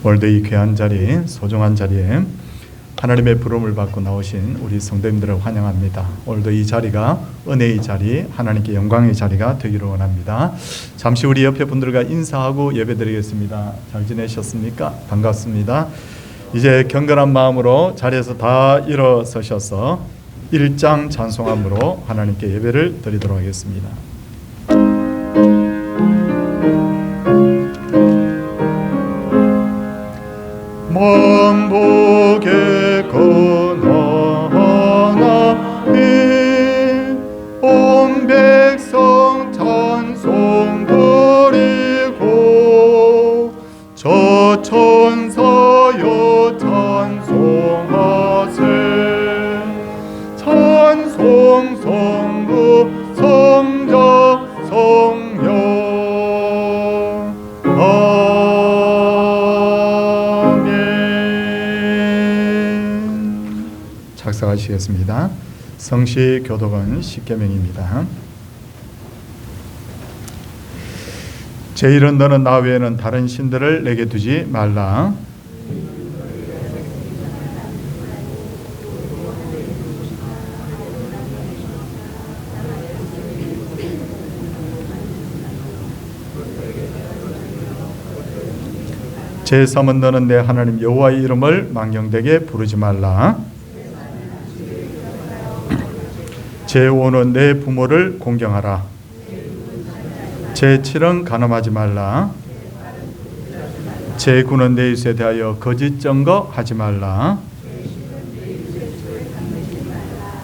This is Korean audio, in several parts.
오늘도 이 귀한 자리, 소중한 자리에 하나님의 부름을 받고 나오신 우리 성도님들을 환영합니다. 오늘도 이 자리가 은혜의 자리, 하나님께 영광의 자리가 되기를 원합니다. 잠시 우리 옆에 분들과 인사하고 예배드리겠습니다. 잘 지내셨습니까? 반갑습니다. 이제 경건한 마음으로 자리에서 다 일어서셔서 일장 찬송함으로 하나님께 예배를 드리도록 하겠습니다. 먼 복에 건너나니 온 백성 찬송 드리고 저 천사여 찬송하세 찬송 성부 성자 성령 작사하시겠습니다. 성시 교독은 십계명입니다. 제1은 너는 나 외에는 다른 신들을 내게 두지 말라. 제3은 너는 내 하나님 여호와의 이름을 망령되게 부르지 말라. 제5는 내 부모를 공경하라. 제7은 간음하지 말라. 제9는 내 이웃에 대하여 거짓 증거하지 말라.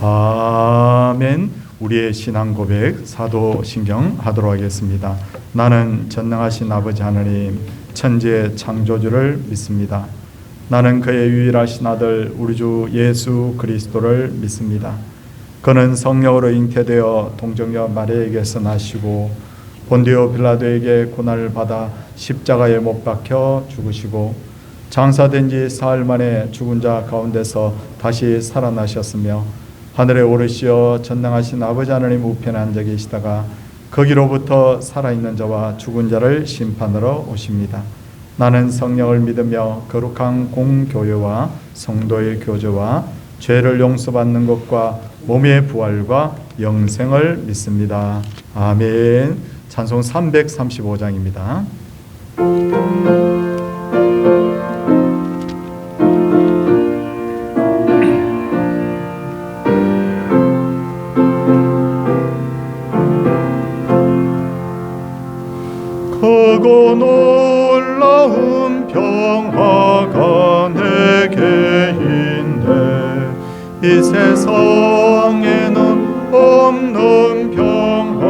아멘. 우리의 신앙 고백 사도신경 하도록 하겠습니다. 나는 전능하신 아버지 하나님 천지의 창조주를 믿습니다. 나는 그의 유일하신 아들 우리 주 예수 그리스도를 믿습니다. 그는 성령으로 잉태되어 동정녀 마리아에게서 나시고 본디오 빌라도에게 고난을 받아 십자가에 못 박혀 죽으시고 장사된 지 사흘 만에 죽은 자 가운데서 다시 살아나셨으며 하늘에 오르시어 전능하신 아버지 하나님 우편에 앉아 계시다가 거기로부터 살아있는 자와 죽은 자를 심판하러 오십니다. 나는 성령을 믿으며 거룩한 공교회와 성도의 교제와 죄를 용서받는 것과 몸의 부활과 영생을 믿습니다. 아멘. 찬송 335장입니다. 크고 놀라운 평화가 내게 있네. 이 세상에는 없는 평화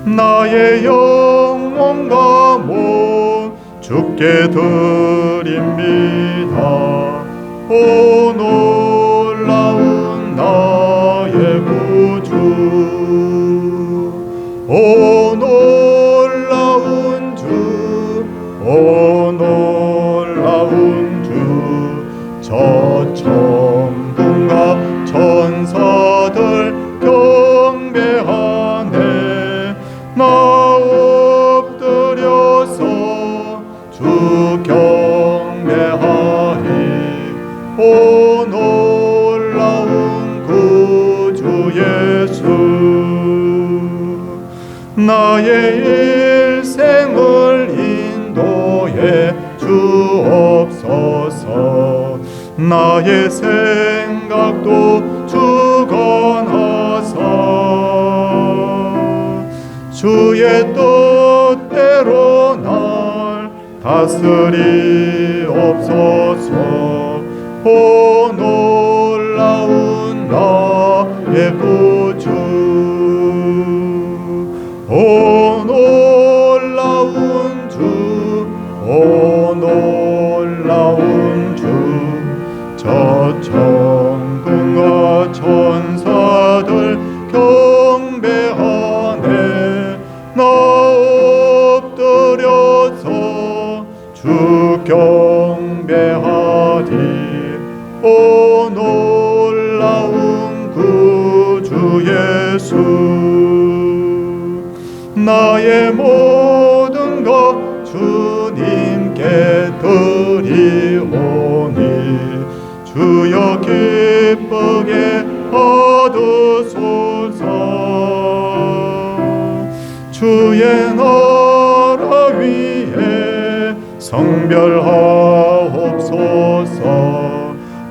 나의 영혼과 몸 주께 드립니다. 오 놀라운 나의 구주 오 놀라운 주 오 놀라운 주 저 천군과 천사들 경배하네. 나 엎드려서 주 경배하리. 오 놀라운 구주 예수 나의 일생을 인도해 주옵소서. 나의 생각도 주관하사 주의 뜻대로 날 다스리옵소서. 오 놀라운 나의 구주 오 놀라운 주 오 놀라운 주 저 천군과 천사들 경배하네. 나 엎드려서 주 경배하리. 오 놀라운 구주 예수 나의 몸 기쁘게 얻으소서. 주의 나라 위에 성별하옵소서.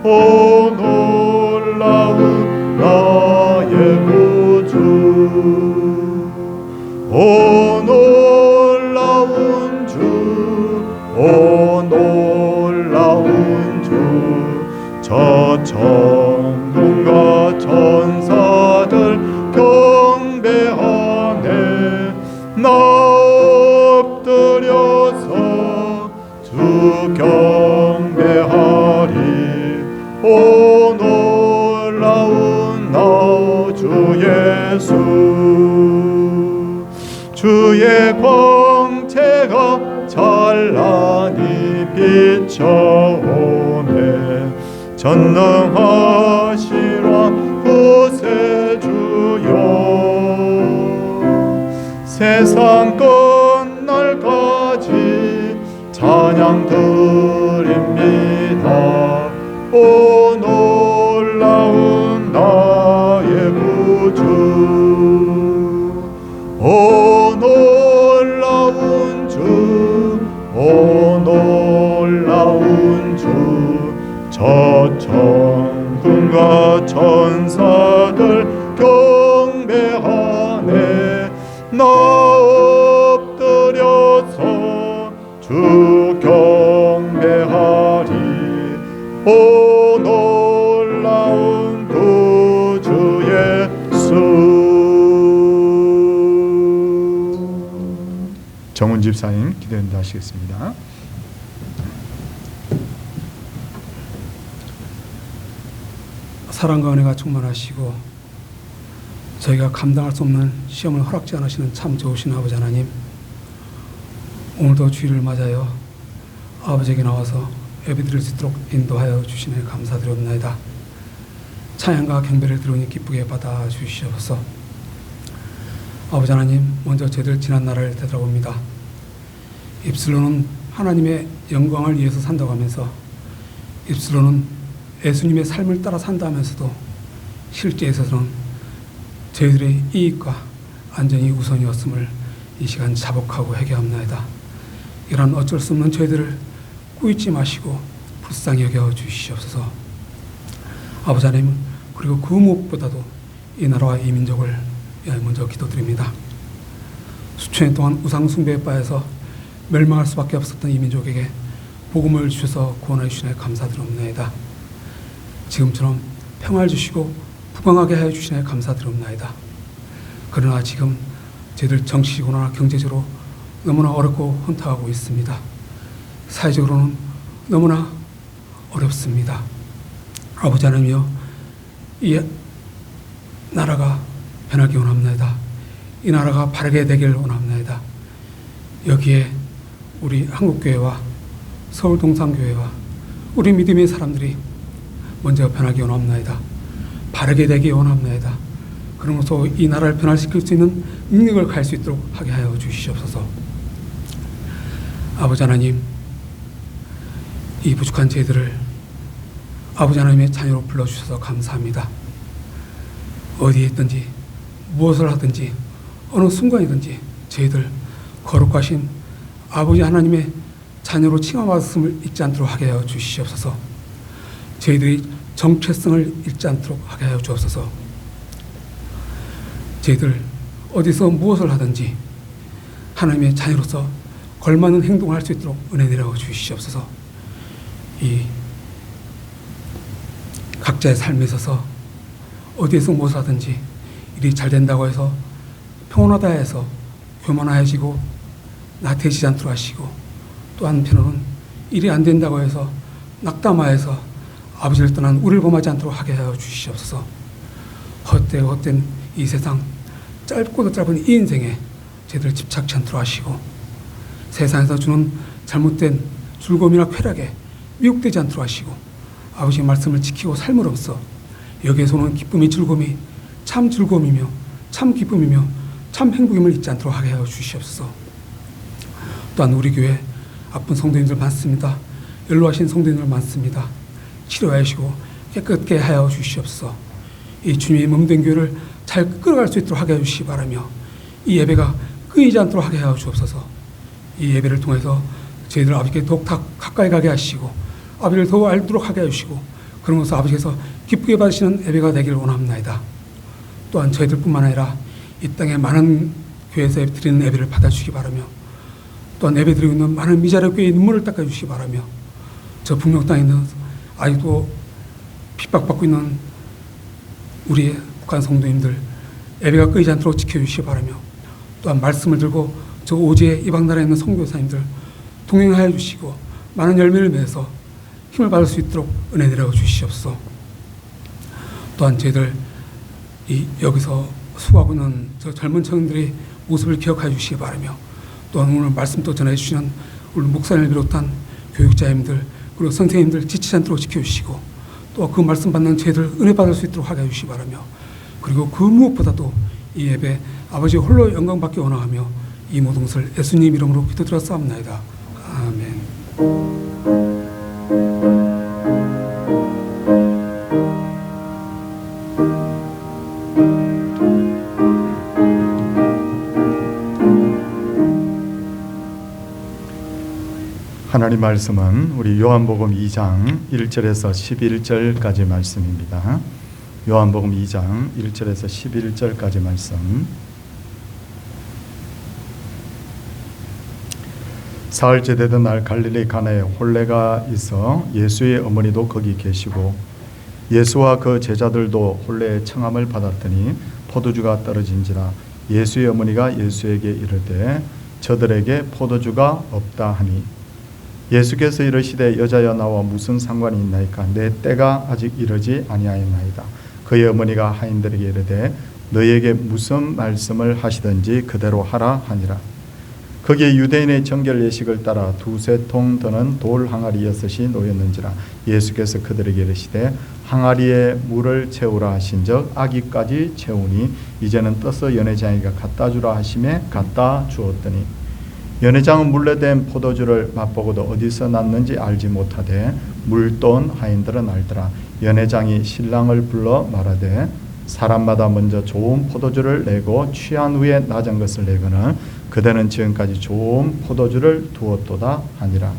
오 놀라운 나의 구주, 오 놀라운 주, 오 놀라운 주. 저 천군과 천사들 경배하네. 나 엎드려서 주 경배하리. 오 놀라운 나 주 예수, 주의 광채가 찬란히 비춰오네. 전능하시라 구세주여, 세상 끝날까지 찬양 드립니다. 오 놀라운 나의 구주, 오 놀라운 주, 오 놀라운 주. 저 천군과 천사들 경배하네. 나 엎드려서 주 경배하리. 오 놀라운 구주 예수. 정훈 집사님 기도 인도하시겠습니다. 사랑과 은혜가 충만하시고 저희가 감당할 수 없는 시험을 허락지 않으시는 참 좋으신 아버지 하나님, 오늘도 주일을 맞아요 아버지에게 나와서 예배드릴 수 있도록 인도하여 주시네 감사드리옵나이다. 찬양과 경배를 들으니 기쁘게 받아 주시옵소서. 아버지 하나님, 먼저 저희들 지난 날을 되돌아봅니다. 입술로는 하나님의 영광을 위해서 산다고 하면서, 입술로는 예수님의 삶을 따라 산다면서도 실제에서는 저희들의 이익과 안전이 우선이었음을 이 시간 자복하고 회개합나이다. 이런 어쩔 수 없는 저희들을 꾸짖지 마시고 불쌍히 여겨 주시옵소서. 아버지 하나님, 그리고 그 무엇보다도 이 나라와 이 민족을 위하여 먼저 기도드립니다. 수천 년 동안 우상 숭배에 빠져서 멸망할 수밖에 없었던 이 민족에게 복음을 주셔서 구원해 주시네 감사드립니다. 지금처럼 평화를 주시고 부강하게 하여 주시네 감사드립니다. 그러나 지금 저희들 정치적으로나 경제적으로 너무나 어렵고 혼탁하고 있습니다. 사회적으로는 너무나 어렵습니다. 아버지 하나님이여, 이 나라가 변하기 원합니다. 이 나라가 바르게 되길 원합니다. 여기에 우리 한국교회와 서울동산교회와 우리 믿음의 사람들이 먼저 변하기 원합니다. 바르게 되기 원합니다. 그러면서 이 나라를 변화시킬 수 있는 능력을 가질 수 있도록 하게 하여 주시옵소서. 아버지 하나님, 이 부족한 저희들을 아버지 하나님의 자녀로 불러주셔서 감사합니다. 어디에 있든지 무엇을 하든지 어느 순간이든지 저희들 거룩하신 아버지 하나님의 자녀로 칭함받았음을 잊지 않도록 하게 하여 주시옵소서. 저희들이 정체성을 잃지 않도록 하게 하여 주옵소서. 저희들 어디서 무엇을 하든지 하나님의 자녀로서 걸맞는 행동을 할 수 있도록 은혜 내려 주시옵소서. 이 각자의 삶에 있어서 어디에서 무엇을 하든지 일이 잘 된다고 해서 평온하다 해서 교만해지고 나태해지지 않도록 하시고, 또 한편으로는 일이 안 된다고 해서 낙담하여서 아버지를 떠난 우리를 범하지 않도록 하게 하여 주시옵소서. 헛된 이 세상, 짧고도 짧은 이 인생에 저희들 집착치 않도록 하시고, 세상에서 주는 잘못된 즐거움이나 쾌락에 미혹되지 않도록 하시고, 아버지의 말씀을 지키고 삶으로써 여기에서 오는 기쁨이 즐거움이 참 즐거움이며 참 기쁨이며 참 행복임을 잊지 않도록 하게 하여 주시옵소서. 또한 우리 교회 아픈 성도님들 많습니다. 연로하신 성도님들 많습니다. 치료하시고 깨끗게 하여 주시옵소서. 이 주님의 몸된 교회를 잘 끌어갈 수 있도록 하게 해 주시기 바라며 이 예배가 끊이지 않도록 하게 하여 주옵소서. 이 예배를 통해서 저희들 아버지께 더욱 가까이 가게 하시고 아버지를 더욱 알도록 하게 해주시고 그러면서 아버지께서 기쁘게 받으시는 예배가 되기를 원합니다. 또한 저희들뿐만 아니라 이 땅에 많은 교회에서 드리는 예배를 받아주시기 바라며 또한 예배 드리고 있는 많은 미자립 교회의 눈물을 닦아주시기 바라며 저 북녘 땅에 있는 아직도 핍박받고 있는 우리 북한 성도님들 예배가 끊이지 않도록 지켜주시기 바라며 또한 말씀을 들고 저 오지의 이방 나라에 있는 선교사님들 동행하여 주시고 많은 열매를 맺어서 힘을 받을 수 있도록 은혜 내려 주시옵소서. 또한 저희들 여기서 수고하고 있는 저 젊은 청년들의 모습을 기억하여 주시기 바라며 또한 오늘 말씀 또 전해 주시는 우리 목사님을 비롯한 교육자님들 그리고 선생님들 지치지 않도록 지켜주시고 또 그 말씀 받는 저희들 은혜 받을 수 있도록 하게 해주시기 바라며 그리고 그 무엇보다도 이 예배 아버지 홀로 영광 받기 원하며 이 모든 것을 예수님 이름으로 기도드렸사옵나이다. 아멘. 하나님 말씀은 우리 요한복음 2장 1절에서 11절까지 말씀입니다. 요한복음 2장 1절에서 11절까지 말씀. 사흘째 되던 날 갈릴리 가나에 혼례가 있어 예수의 어머니도 거기 계시고 예수와 그 제자들도 혼례의 청함을 받았더니 포도주가 떨어진지라 예수의 어머니가 예수에게 이르되 저들에게 포도주가 없다 하니 예수께서 이르시되 여자여 나와 무슨 상관이 있나이까 내 때가 아직 이르지 아니하였나이다. 그의 어머니가 하인들에게 이르되 너희에게 무슨 말씀을 하시든지 그대로 하라 하니라. 거기에 유대인의 정결 예식을 따라 두세 통 드는 돌 항아리 6이 놓였는지라 예수께서 그들에게 이르시되 항아리에 물을 채우라 하신즉 아기까지 채우니 이제는 떠서 연회장에게 갖다 주라 하시매 갖다 주었더니 연회장은 물레된 포도주를 맛보고도 어디서 났는지 알지 못하되 물돈 하인들은 알더라. 연회장이 신랑을 불러 말하되 사람마다 먼저 좋은 포도주를 내고 취한 후에 낮은 것을 내거는 그대는 지금까지 좋은 포도주를 두었도다 하니라.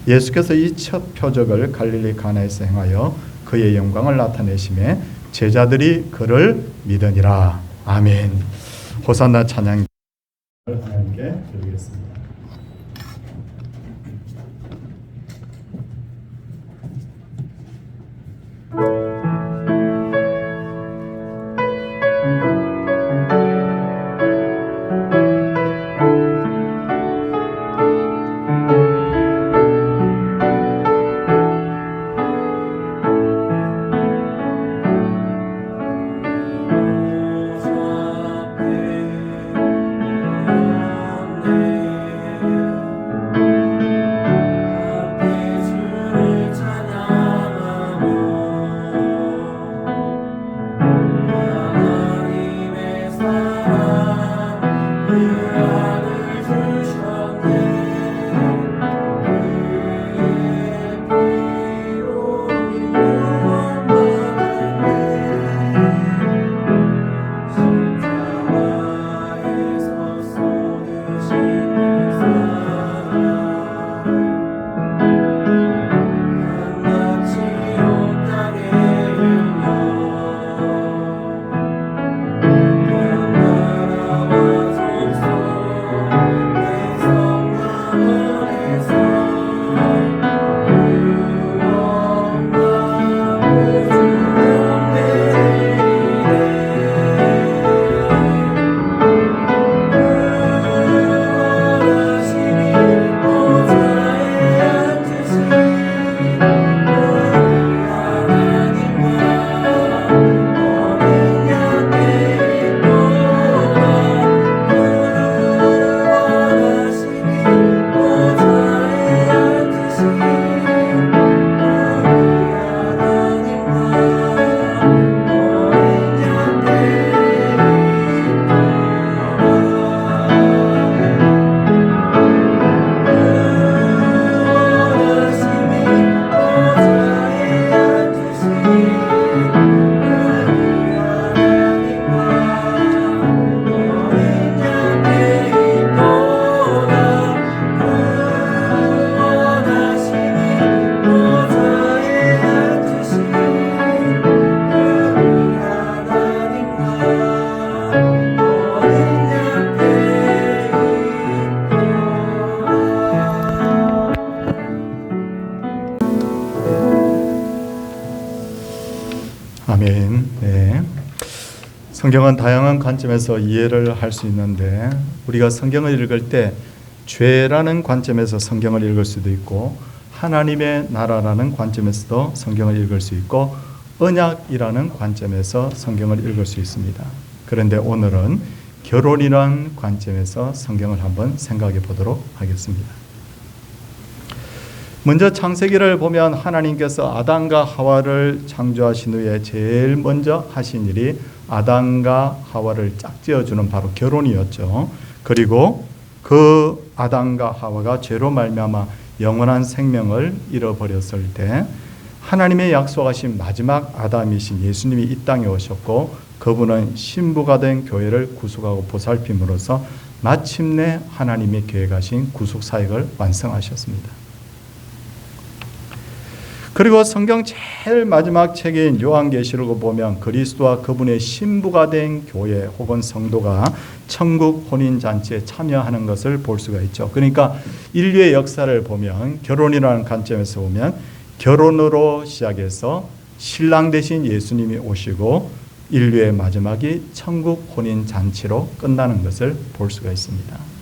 예수께서 이 첫 표적을 갈릴리 가나에서 행하여 그의 영광을 나타내심에 제자들이 그를 믿으니라. 아멘. 호산나 찬양 하나님께 드리겠습니다. 아멘. 네. 성경은 다양한 관점에서 이해를 할 수 있는데 우리가 성경을 읽을 때 죄라는 관점에서 성경을 읽을 수도 있고 하나님의 나라라는 관점에서도 성경을 읽을 수 있고 언약이라는 관점에서 성경을 읽을 수 있습니다. 그런데 오늘은 결혼이라는 관점에서 성경을 한번 생각해 보도록 하겠습니다. 먼저 창세기를 보면 하나님께서 아담과 하와를 창조하신 후에 제일 먼저 하신 일이 아담과 하와를 짝지어주는 바로 결혼이었죠. 그리고 그 아담과 하와가 죄로 말미암아 영원한 생명을 잃어버렸을 때 하나님의 약속하신 마지막 아담이신 예수님이 이 땅에 오셨고 그분은 신부가 된 교회를 구속하고 보살핌으로써 마침내 하나님이 계획하신 구속 사역을 완성하셨습니다. 그리고 성경 제일 마지막 책인 요한계시록을 보면 그리스도와 그분의 신부가 된 교회 혹은 성도가 천국 혼인잔치에 참여하는 것을 볼 수가 있죠. 그러니까 인류의 역사를 보면 결혼이라는 관점에서 보면 결혼으로 시작해서 신랑 되신 예수님이 오시고 인류의 마지막이 천국 혼인잔치로 끝나는 것을 볼 수가 있습니다.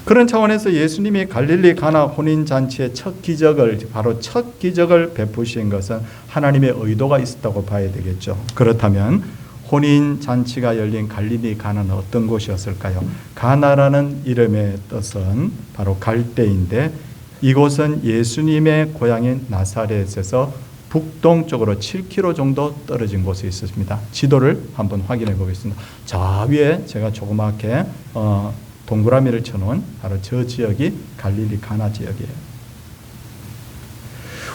그런 차원에서 예수님이 갈릴리 가나 혼인잔치의 첫 기적을 베푸신 것은 하나님의 의도가 있었다고 봐야 되겠죠. 그렇다면 혼인잔치가 열린 갈릴리 가나는 어떤 곳이었을까요? 가나라는 이름의 뜻은 바로 갈대인데 이곳은 예수님의 고향인 나사렛에서 북동쪽으로 7km 정도 떨어진 곳에 있었습니다. 지도를 한번 확인해 보겠습니다. 저 위에 제가 조그맣게 동그라미를 쳐놓은 바로 저 지역이 갈릴리 가나 지역이에요.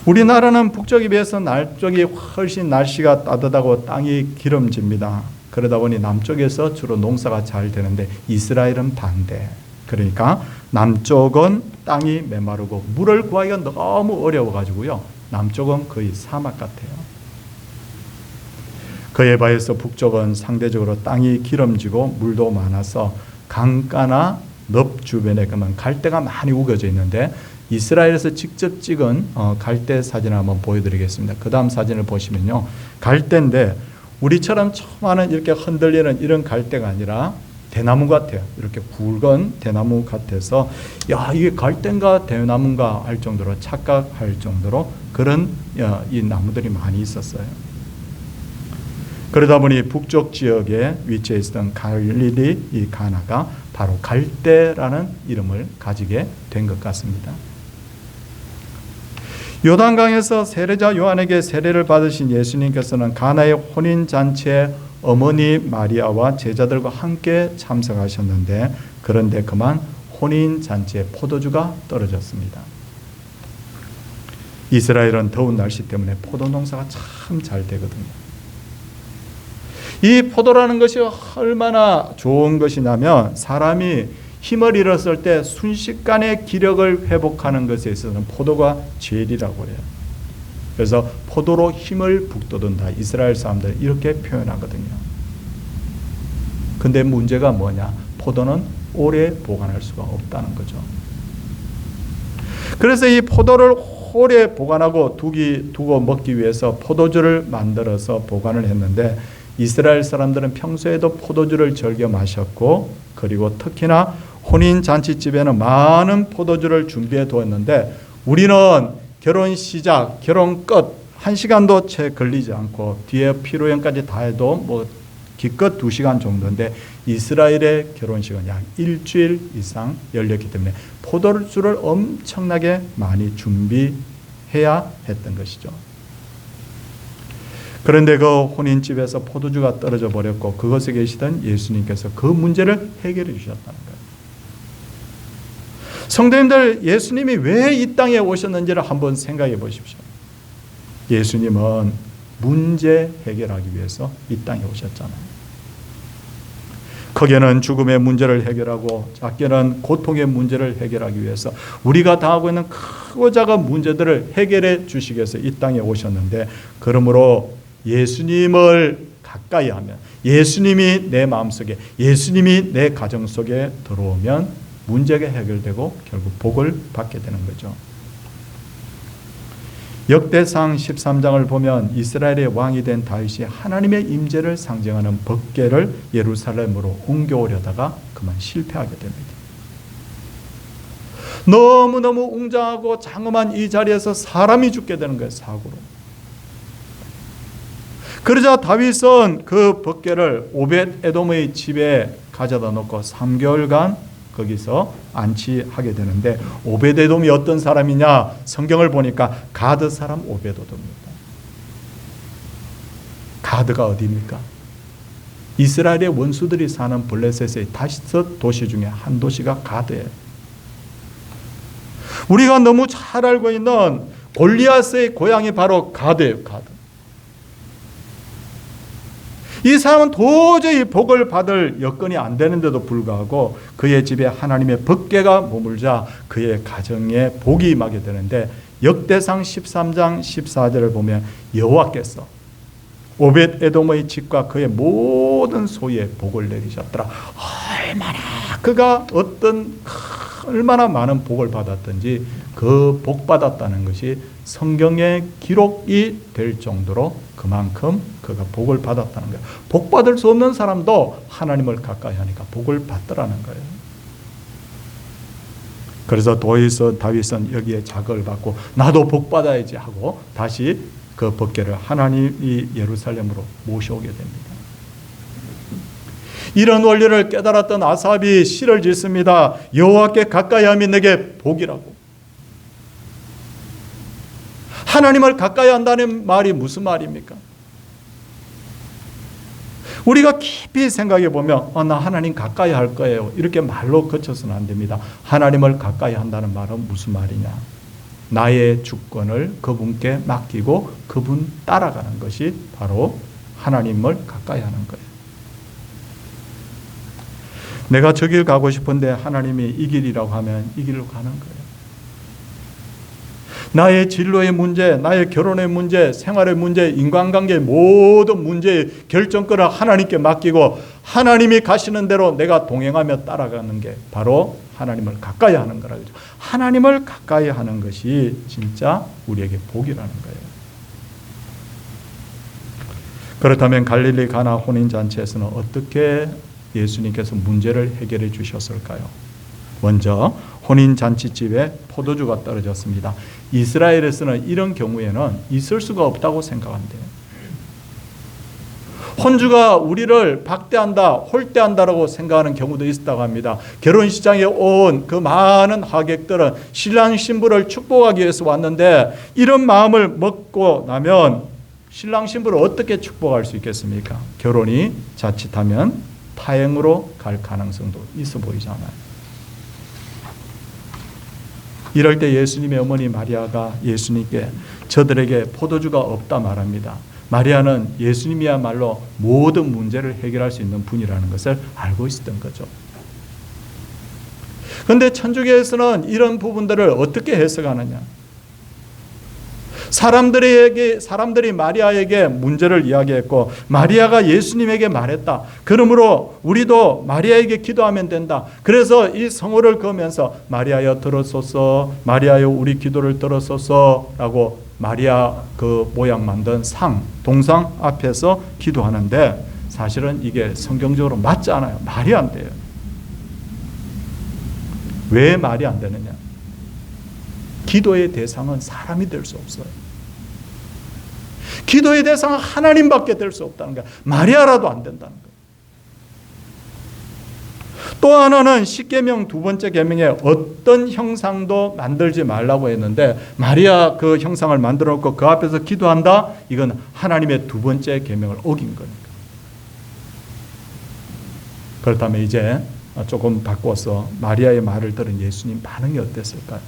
우리나라는 북쪽에 비해서 남쪽이 훨씬 날씨가 따뜻하고 땅이 기름집니다. 그러다 보니 남쪽에서 주로 농사가 잘 되는데 이스라엘은 반대. 그러니까 남쪽은 땅이 메마르고 물을 구하기가 너무 어려워가지고요. 남쪽은 거의 사막 같아요. 그에 비해서 북쪽은 상대적으로 땅이 기름지고 물도 많아서 강가나 늪 주변에 그만 갈대가 많이 우겨져 있는데 이스라엘에서 직접 찍은 갈대 사진을 한번 보여드리겠습니다. 그 다음 사진을 보시면요. 갈대인데 우리처럼 처음에는 이렇게 흔들리는 이런 갈대가 아니라 대나무 같아요. 이렇게 굵은 대나무 같아서 야 이게 갈대인가 대나무인가 할 정도로 착각할 정도로 그런 이 나무들이 많이 있었어요. 그러다 보니 북쪽 지역에 위치해 있었던 갈릴리 이 가나가 바로 갈대라는 이름을 가지게 된 것 같습니다. 요단강에서 세례자 요한에게 세례를 받으신 예수님께서는 가나의 혼인잔치에 어머니 마리아와 제자들과 함께 참석하셨는데 그런데 그만 혼인잔치에 포도주가 떨어졌습니다. 이스라엘은 더운 날씨 때문에 포도 농사가 참 잘 되거든요. 이 포도라는 것이 얼마나 좋은 것이냐면 사람이 힘을 잃었을 때 순식간에 기력을 회복하는 것에 있어서는 포도가 제일이라고 해요. 그래서 포도로 힘을 북돋운다. 이스라엘 사람들은 이렇게 표현하거든요. 근데 문제가 뭐냐? 포도는 오래 보관할 수가 없다는 거죠. 그래서 이 포도를 오래 보관하고 두고 먹기 위해서 포도주를 만들어서 보관을 했는데 이스라엘 사람들은 평소에도 포도주를 즐겨 마셨고 그리고 특히나 혼인잔치집에는 많은 포도주를 준비해 두었는데 우리는 결혼 시작, 결혼 끝 1시간도 채 걸리지 않고 뒤에 피로연까지 다 해도 뭐 기껏 2시간 정도인데 이스라엘의 결혼식은 약 일주일 이상 열렸기 때문에 포도주를 엄청나게 많이 준비해야 했던 것이죠. 그런데 그 혼인집에서 포도주가 떨어져 버렸고 그것에 계시던 예수님께서 그 문제를 해결해 주셨다는 거예요. 성도님들, 예수님이 왜 이 땅에 오셨는지를 한번 생각해 보십시오. 예수님은 문제 해결하기 위해서 이 땅에 오셨잖아요. 크게는 죽음의 문제를 해결하고 작게는 고통의 문제를 해결하기 위해서 우리가 당하고 있는 크고 작은 문제들을 해결해 주시기 위해서 이 땅에 오셨는데 그러므로 예수님을 가까이 하면 예수님이 내 마음속에 예수님이 내 가정 속에 들어오면 문제가 해결되고 결국 복을 받게 되는 거죠. 역대상 13장을 보면 이스라엘의 왕이 된 다윗이 하나님의 임재를 상징하는 법궤를 예루살렘으로 옮겨오려다가 그만 실패하게 됩니다. 너무너무 웅장하고 장엄한 이 자리에서 사람이 죽게 되는 거예요, 사고로. 그러자 다윗은 그 법궤를 오벳 에돔의 집에 가져다 놓고 3개월간 거기서 안치하게 되는데, 오벳 에돔이 어떤 사람이냐? 성경을 보니까 가드 사람 오벳 에돔입니다. 가드가 어디입니까? 이스라엘의 원수들이 사는 블레셋의 다시스 도시 중에 한 도시가 가드예요. 우리가 너무 잘 알고 있는 골리앗의 고향이 바로 가드예요. 가드. 이 사람은 도저히 복을 받을 여건이 안 되는데도 불구하고 그의 집에 하나님의 법궤가 머물자 그의 가정에 복이 임하게 되는데, 역대상 13장 14절을 보면 여호와께서 오벳 에돔의 집과 그의 모든 소유에 복을 내리셨더라. 얼마나 그가 얼마나 많은 복을 받았던지 그 복 받았다는 것이 성경에 기록이 될 정도로 그만큼 그가 복을 받았다는 거예요. 복 받을 수 없는 사람도 하나님을 가까이 하니까 복을 받더라는 거예요. 그래서 다윗은 여기에 자극을 받고 나도 복 받아야지 하고 다시 그 법궤를 하나님이 예루살렘으로 모셔오게 됩니다. 이런 원리를 깨달았던 아삽이 시를 짓습니다. 여호와께 가까이 함이 내게 복이라고. 하나님을 가까이 한다는 말이 무슨 말입니까? 우리가 깊이 생각해 보면 나 하나님 가까이 할 거예요, 이렇게 말로 그쳐서는 안 됩니다. 하나님을 가까이 한다는 말은 무슨 말이냐? 나의 주권을 그분께 맡기고 그분 따라가는 것이 바로 하나님을 가까이 하는 거예요. 내가 저 길 가고 싶은데 하나님이 이 길이라고 하면 이 길로 가는 거예요. 나의 진로의 문제, 나의 결혼의 문제, 생활의 문제, 인간관계의 모든 문제의 결정권을 하나님께 맡기고 하나님이 가시는 대로 내가 동행하며 따라가는 게 바로 하나님을 가까이 하는 거라고 하죠. 하나님을 가까이 하는 것이 진짜 우리에게 복이라는 거예요. 그렇다면 갈릴리 가나 혼인잔치에서는 어떻게 예수님께서 문제를 해결해 주셨을까요? 먼저 혼인잔치집에 포도주가 떨어졌습니다. 이스라엘에서는 이런 경우에는 있을 수가 없다고 생각한대요. 혼주가 우리를 박대한다, 홀대한다라고 생각하는 경우도 있었다고 합니다. 결혼식장에 온 그 많은 하객들은 신랑 신부를 축복하기 위해서 왔는데 이런 마음을 먹고 나면 신랑 신부를 어떻게 축복할 수 있겠습니까? 결혼이 자칫하면 파행으로 갈 가능성도 있어 보이잖아요. 이럴 때 예수님의 어머니 마리아가 예수님께 저들에게 포도주가 없다 말합니다. 마리아는 예수님이야말로 모든 문제를 해결할 수 있는 분이라는 것을 알고 있었던 거죠. 그런데 천주교에서는 이런 부분들을 어떻게 해석하느냐? 사람들이 마리아에게 문제를 이야기했고 마리아가 예수님에게 말했다. 그러므로 우리도 마리아에게 기도하면 된다. 그래서 이 성호를 그으면서 마리아여 들어소서, 마리아여 우리 기도를 들어소서라고 마리아 그 모양 만든 동상 앞에서 기도하는데 사실은 이게 성경적으로 맞지 않아요. 말이 안 돼요. 왜 말이 안 되느냐? 기도의 대상은 사람이 될 수 없어요. 기도의 대상은 하나님밖에 될 수 없다는 거예요. 마리아라도 안 된다는 거예요. 또 하나는 십계명 두 번째 계명에 어떤 형상도 만들지 말라고 했는데 마리아 그 형상을 만들어 놓고 그 앞에서 기도한다? 이건 하나님의 두 번째 계명을 어긴 거니까. 그렇다면 이제 조금 바꿔서 마리아의 말을 들은 예수님 반응이 어땠을까요?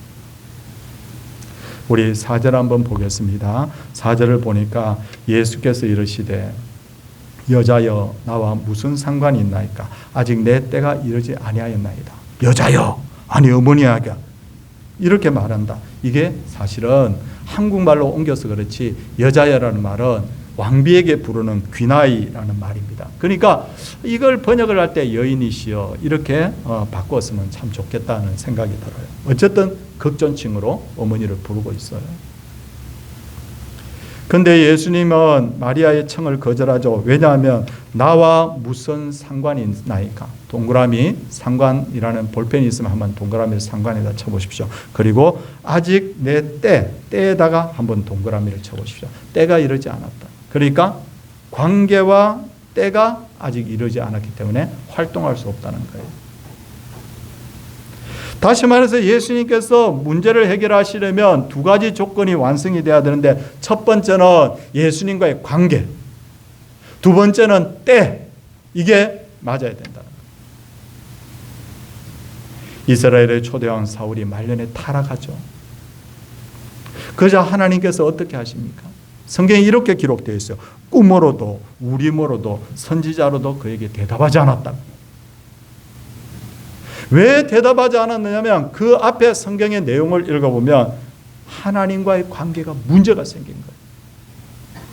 우리 4절 한번 보겠습니다. 4절을 보니까 예수께서 이르시되 여자여 나와 무슨 상관이 있나이까? 아직 내 때가 이르지 아니하였나이다. 여자여, 아니 어머니야가 이렇게 말한다. 이게 사실은 한국말로 옮겨서 그렇지 여자여라는 말은 왕비에게 부르는 귀나이라는 말입니다. 그러니까 이걸 번역을 할 때 여인이시여 이렇게 바꿨으면 참 좋겠다는 생각이 들어요. 어쨌든 극존칭으로 어머니를 부르고 있어요. 근데 예수님은 마리아의 청을 거절하죠. 왜냐하면 나와 무슨 상관이 있나이까. 동그라미 상관이라는 볼펜이 있으면 한번 동그라미를 상관에다 쳐보십시오. 그리고 아직 내 때에다가 한번 동그라미를 쳐보십시오. 때가 이르지 않았다. 그러니까 관계와 때가 아직 이르지 않았기 때문에 활동할 수 없다는 거예요. 다시 말해서 예수님께서 문제를 해결하시려면 두 가지 조건이 완성이 돼야 되는데, 첫 번째는 예수님과의 관계, 두 번째는 때, 이게 맞아야 된다는 거예요. 이스라엘의 초대왕 사울이 말년에 타락하죠. 그러자 하나님께서 어떻게 하십니까? 성경에 이렇게 기록되어 있어요. 꿈으로도 우림으로도 선지자로도 그에게 대답하지 않았다. 왜 대답하지 않았느냐면 그 앞에 성경의 내용을 읽어보면 하나님과의 관계가 문제가 생긴 거예요.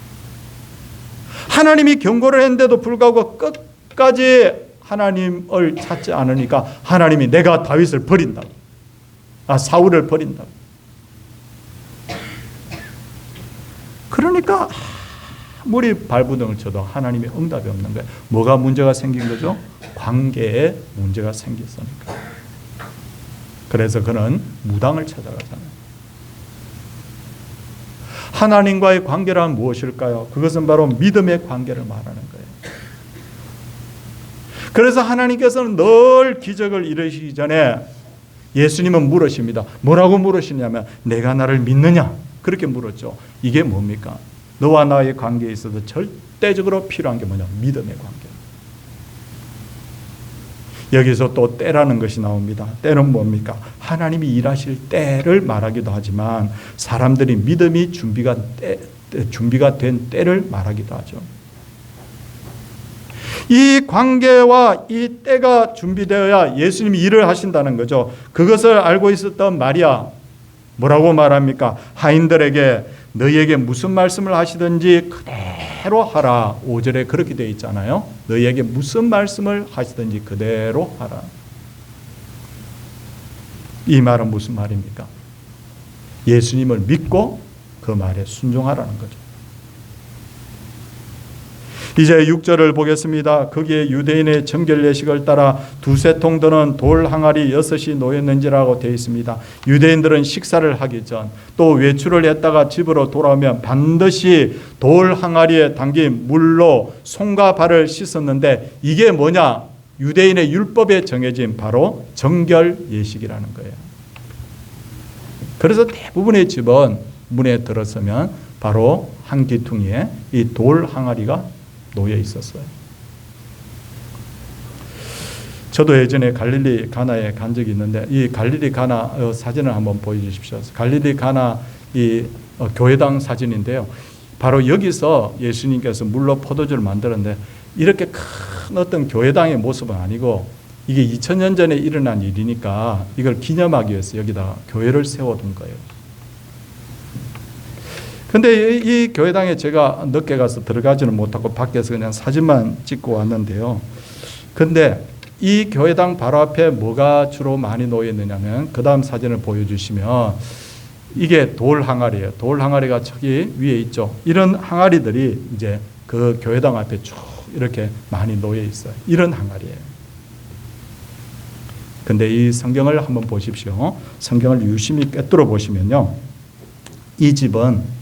하나님이 경고를 했는데도 불구하고 끝까지 하나님을 찾지 않으니까 하나님이 내가 다윗을 버린다고, 사울을 버린다고. 그러니까 아무리 발부둥을 쳐도 하나님이 응답이 없는 거예요. 뭐가 문제가 생긴 거죠? 관계에 문제가 생겼으니까. 그래서 그는 무당을 찾아가잖아요. 하나님과의 관계란 무엇일까요? 그것은 바로 믿음의 관계를 말하는 거예요. 그래서 하나님께서는 늘 기적을 이루시기 전에 예수님은 물으십니다. 뭐라고 물으시냐면 내가 나를 믿느냐? 그렇게 물었죠. 이게 뭡니까? 너와 나의 관계에 있어서 절대적으로 필요한 게 뭐냐? 믿음의 관계. 여기서 또 때라는 것이 나옵니다. 때는 뭡니까? 하나님이 일하실 때를 말하기도 하지만 사람들이 믿음이 준비가 된 때를 말하기도 하죠. 이 관계와 이 때가 준비되어야 예수님이 일을 하신다는 거죠. 그것을 알고 있었던 마리아, 뭐라고 말합니까? 하인들에게 너희에게 무슨 말씀을 하시든지 그대로 하라. 5절에 그렇게 되어 있잖아요. 너희에게 무슨 말씀을 하시든지 그대로 하라. 이 말은 무슨 말입니까? 예수님을 믿고 그 말에 순종하라는 거죠. 이제 6절을 보겠습니다. 거기에 유대인의 정결 예식을 따라 두세 통 드는 돌 항아리 6이 놓였는지라고 되어 있습니다. 유대인들은 식사를 하기 전 또 외출을 했다가 집으로 돌아오면 반드시 돌 항아리에 담긴 물로 손과 발을 씻었는데 이게 뭐냐? 유대인의 율법에 정해진 바로 정결 예식이라는 거예요. 그래서 대부분의 집은 문에 들어서면 바로 한 귀퉁이에 이 돌 항아리가 놓여 있었어요. 저도 예전에 갈릴리 가나에 간 적이 있는데 이 갈릴리 가나 사진을 한번 보여주십시오. 갈릴리 가나 이 교회당 사진인데요. 바로 여기서 예수님께서 물로 포도주를 만들었는데 이렇게 큰 어떤 교회당의 모습은 아니고 이게 2000년 전에 일어난 일이니까 이걸 기념하기 위해서 여기다가 교회를 세워둔 거예요. 근데 이 교회당에 제가 늦게 가서 들어가지는 못하고 밖에서 그냥 사진만 찍고 왔는데요. 근데 이 교회당 바로 앞에 뭐가 주로 많이 놓여 있느냐면 그 다음 사진을 보여주시면 이게 돌 항아리예요. 돌 항아리가 저기 위에 있죠. 이런 항아리들이 이제 그 교회당 앞에 쭉 이렇게 많이 놓여 있어요. 이런 항아리예요. 근데 이 성경을 한번 보십시오. 성경을 유심히 꿰뚫어 보시면요. 이 집은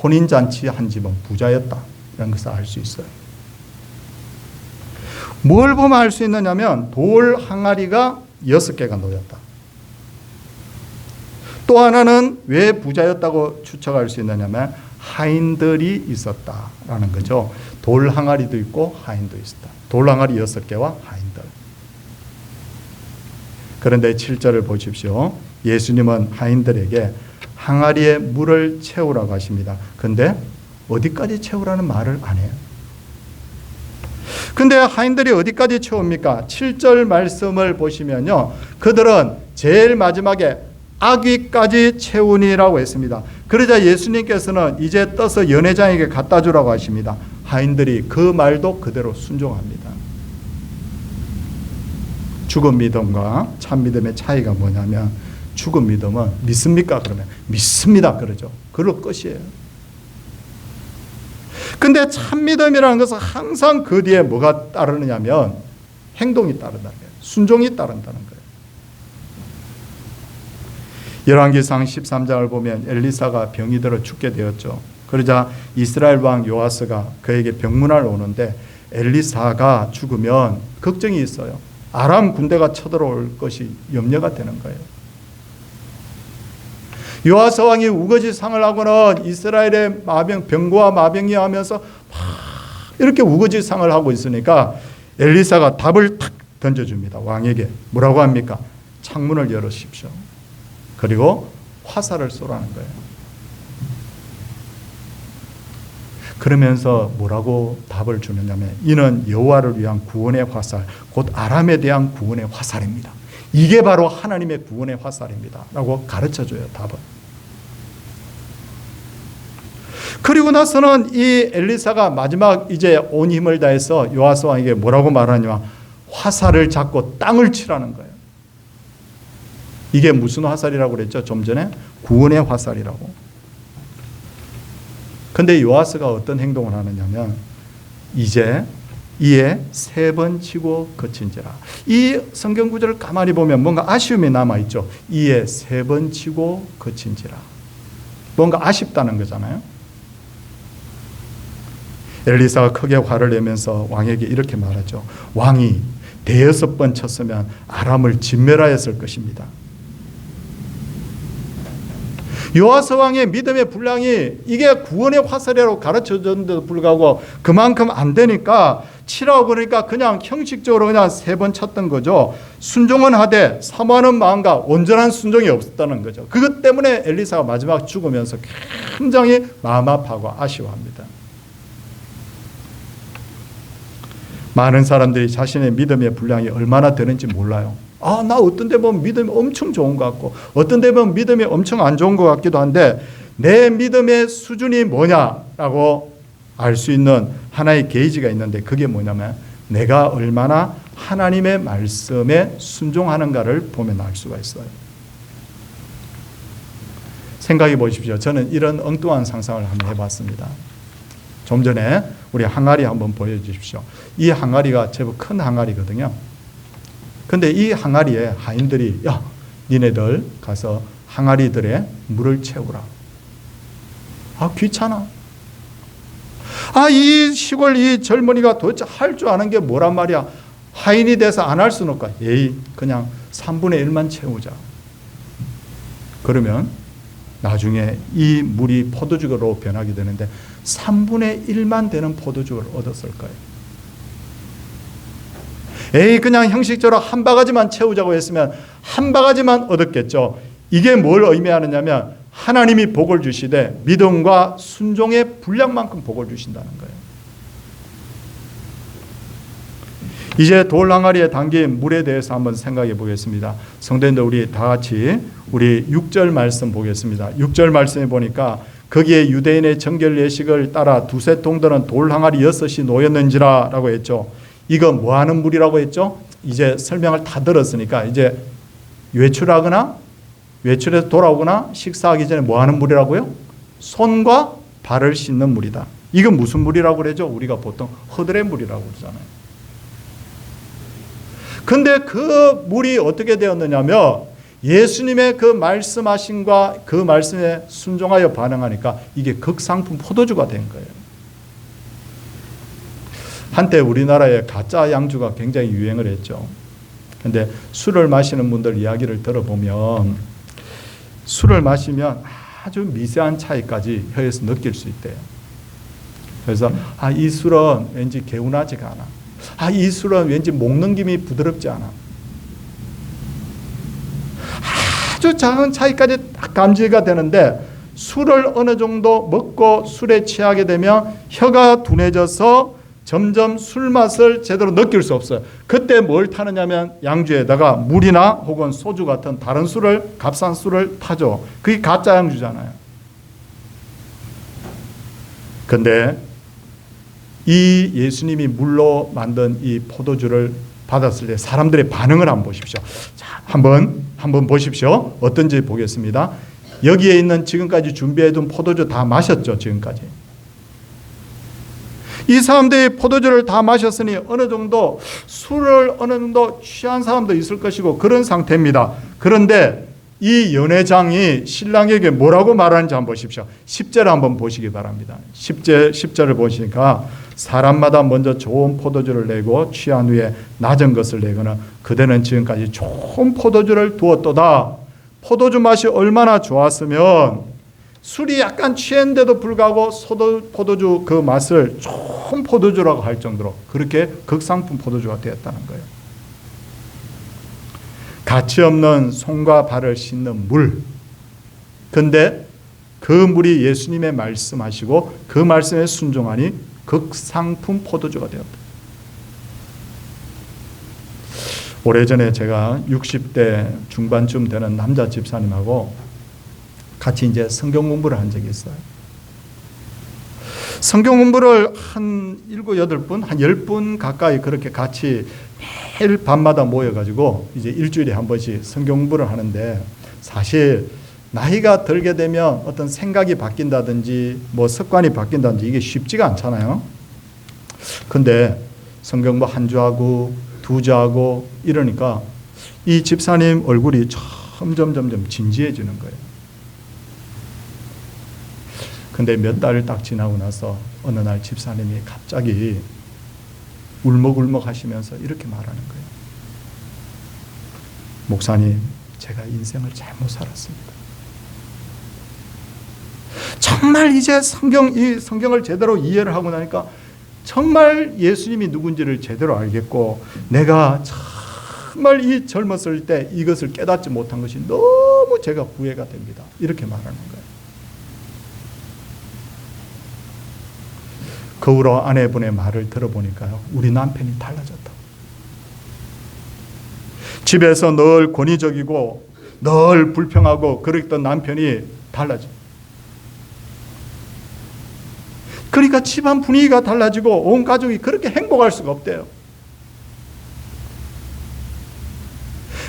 혼인잔치 한 집은 부자였다. 이런 것을 알 수 있어요. 뭘 보면 알 수 있느냐면 돌 항아리가 6개가 놓였다. 또 하나는 왜 부자였다고 추측할 수 있느냐면 하인들이 있었다라는 거죠. 돌 항아리도 있고 하인도 있었다. 돌 항아리 6개와 하인들. 그런데 7절을 보십시오. 예수님은 하인들에게 항아리에 물을 채우라고 하십니다. 근데 어디까지 채우라는 말을 안 해요. 근데 하인들이 어디까지 채웁니까? 7절 말씀을 보시면요. 그들은 제일 마지막에 아귀까지 채우니라고 했습니다. 그러자 예수님께서는 이제 떠서 연회장에게 갖다 주라고 하십니다. 하인들이 그 말도 그대로 순종합니다. 죽은 믿음과 참 믿음의 차이가 뭐냐면 죽은 믿음은 믿습니까? 그러면 믿습니다. 그러죠. 그걸로 끝이에요. 근데 참 믿음이라는 것은 항상 그 뒤에 뭐가 따르느냐면 행동이 따른다는 거예요. 순종이 따른다는 거예요. 열왕기상 13장을 보면 엘리사가 병이 들어 죽게 되었죠. 그러자 이스라엘 왕 요아스가 그에게 병문안을 오는데 엘리사가 죽으면 걱정이 있어요. 아람 군대가 쳐들어올 것이 염려가 되는 거예요. 요아스 왕이 우거지상을 하고는 이스라엘의 병거와 마병이 하면서 막 이렇게 우거지상을 하고 있으니까 엘리사가 답을 탁 던져줍니다. 왕에게 뭐라고 합니까? 창문을 열으십시오. 그리고 화살을 쏘라는 거예요. 그러면서 뭐라고 답을 주느냐면 이는 여호와를 위한 구원의 화살, 곧 아람에 대한 구원의 화살입니다. 이게 바로 하나님의 구원의 화살입니다. 라고 가르쳐줘요. 답은. 그리고 나서는 이 엘리사가 마지막 이제 온 힘을 다해서 요아스 왕에게 뭐라고 말하냐면 화살을 잡고 땅을 치라는 거예요. 이게 무슨 화살이라고 그랬죠? 좀 전에 구원의 화살이라고. 근데 요아스가 어떤 행동을 하느냐면 이제 이에 3번 치고 그친지라. 이 성경 구절을 가만히 보면 뭔가 아쉬움이 남아있죠. 이에 3번 치고 그친지라. 뭔가 아쉽다는 거잖아요. 엘리사가 크게 화를 내면서 왕에게 이렇게 말하죠. 왕이 6번 쳤으면 아람을 진멸하였을 것입니다. 요아스 왕의 믿음의 분량이 이게 구원의 화살이라고 가르쳐줬는데도 불구하고 그만큼 안 되니까 치라고 그러니까 그냥 형식적으로 그냥 3번 쳤던 거죠. 순종은 하되 사모하는 마음과 온전한 순종이 없었다는 거죠. 그것 때문에 엘리사가 마지막 죽으면서 굉장히 마음 아파하고 아쉬워합니다. 많은 사람들이 자신의 믿음의 분량이 얼마나 되는지 몰라요. 나 어떤 데 보면 믿음이 엄청 좋은 것 같고 어떤 데 보면 믿음이 엄청 안 좋은 것 같기도 한데 내 믿음의 수준이 뭐냐라고 알 수 있는 하나의 게이지가 있는데 그게 뭐냐면 내가 얼마나 하나님의 말씀에 순종하는가를 보면 알 수가 있어요. 생각해 보십시오. 저는 이런 엉뚱한 상상을 한번 해봤습니다. 좀 전에 우리 항아리 한번 보여주십시오. 이 항아리가 제법 큰 항아리거든요. 근데 이 항아리에 하인들이 야 니네들 가서 항아리들에 물을 채우라. 귀찮아. 이 시골 이 젊은이가 도대체 할 줄 아는 게 뭐란 말이야. 하인이 돼서 안 할 수는 없고 그냥 3분의 1만 채우자. 그러면 나중에 이 물이 포도주로 변하게 되는데 3분의 1만 되는 포도주를 얻었을 거예요. 그냥 형식적으로 한 바가지만 채우자고 했으면 한 바가지만 얻었겠죠. 이게 뭘 의미하느냐면 하나님이 복을 주시되 믿음과 순종의 분량만큼 복을 주신다는 거예요. 이제 돌 항아리에 담긴 물에 대해서 한번 생각해 보겠습니다. 성도님들 우리 다 같이 우리 6절 말씀 보겠습니다. 6절 말씀에 보니까 거기에 유대인의 정결 예식을 따라 두세 통들은 돌 항아리 6이 놓였는지라 라고 했죠. 이거 뭐 하는 물이라고 했죠? 이제 설명을 다 들었으니까 이제 외출해서 돌아오거나 식사하기 전에 뭐 하는 물이라고요? 손과 발을 씻는 물이다. 이건 무슨 물이라고 그러죠? 우리가 보통 허들의 물이라고 그러잖아요. 근데 그 물이 어떻게 되었느냐면 예수님의 그 말씀하심과 그 말씀에 순종하여 반응하니까 이게 극상품 포도주가 된 거예요. 한때 우리나라에 가짜 양주가 굉장히 유행을 했죠. 근데 술을 마시는 분들 이야기를 들어보면 술을 마시면 아주 미세한 차이까지 혀에서 느낄 수 있대요. 그래서 이 술은 왠지 개운하지가 않아. 이 술은 왠지 목 넘김이 부드럽지 않아. 아주 작은 차이까지 딱 감지가 되는데 술을 어느 정도 먹고 술에 취하게 되면 혀가 둔해져서 점점 술 맛을 제대로 느낄 수 없어요. 그때 뭘 타느냐면 양주에다가 물이나 혹은 소주 같은 다른 술을 값싼 술을 타죠. 그게 가짜 양주잖아요. 근데 이 예수님이 물로 만든 이 포도주를 받았을 때 사람들의 반응을 한번 보십시오. 자, 한번 보십시오. 어떤지 보겠습니다. 여기에 있는 지금까지 준비해둔 포도주 다 마셨죠, 지금까지. 이 사람들이 포도주를 다 마셨으니 어느 정도 술을 어느 정도 취한 사람도 있을 것이고 그런 상태입니다. 그런데 이 연회장이 신랑에게 뭐라고 말하는지 한번 보십시오. 10절을 한번 보시기 바랍니다. 10절을 보시니까 사람마다 먼저 좋은 포도주를 내고 취한 후에 낮은 것을 내거나 그대는 지금까지 좋은 포도주를 두었도다. 포도주 맛이 얼마나 좋았으면 술이 약간 취했는데도 불구하고 포도주 그 맛을 좋은 포도주라고 할 정도로 그렇게 극상품 포도주가 되었다는 거예요. 가치 없는 손과 발을 씻는 물. 근데 그 물이 예수님의 말씀하시고 그 말씀에 순종하니 극상품 포도주가 되었다. 오래전에 제가 60대 중반쯤 되는 남자 집사님하고 같이 이제 성경 공부를 한 적이 있어요. 성경 공부를 한 7, 8분, 한 10분 가까이 그렇게 같이 매일 밤마다 모여가지고 이제 일주일에 한 번씩 성경 공부를 하는데 사실 나이가 들게 되면 어떤 생각이 바뀐다든지 뭐 습관이 바뀐다든지 이게 쉽지가 않잖아요. 근데 성경 공부 한 주하고 두 주하고 이러니까 이 집사님 얼굴이 점점 진지해지는 거예요. 근데 몇 달을 딱 지나고 나서 어느 날 집사님이 갑자기 울먹울먹 하시면서 이렇게 말하는 거예요. 목사님, 제가 인생을 잘못 살았습니다. 정말 이제 이 성경을 제대로 이해를 하고 나니까 정말 예수님이 누군지를 제대로 알겠고 내가 정말 이 젊었을 때 이것을 깨닫지 못한 것이 너무 제가 후회가 됩니다. 이렇게 말하는 거예요. 그 후로 아내분의 말을 들어보니까요. 우리 남편이 달라졌다. 집에서 늘 권위적이고 늘 불평하고 그랬던 남편이 달라져. 그러니까 집안 분위기가 달라지고 온 가족이 그렇게 행복할 수가 없대요.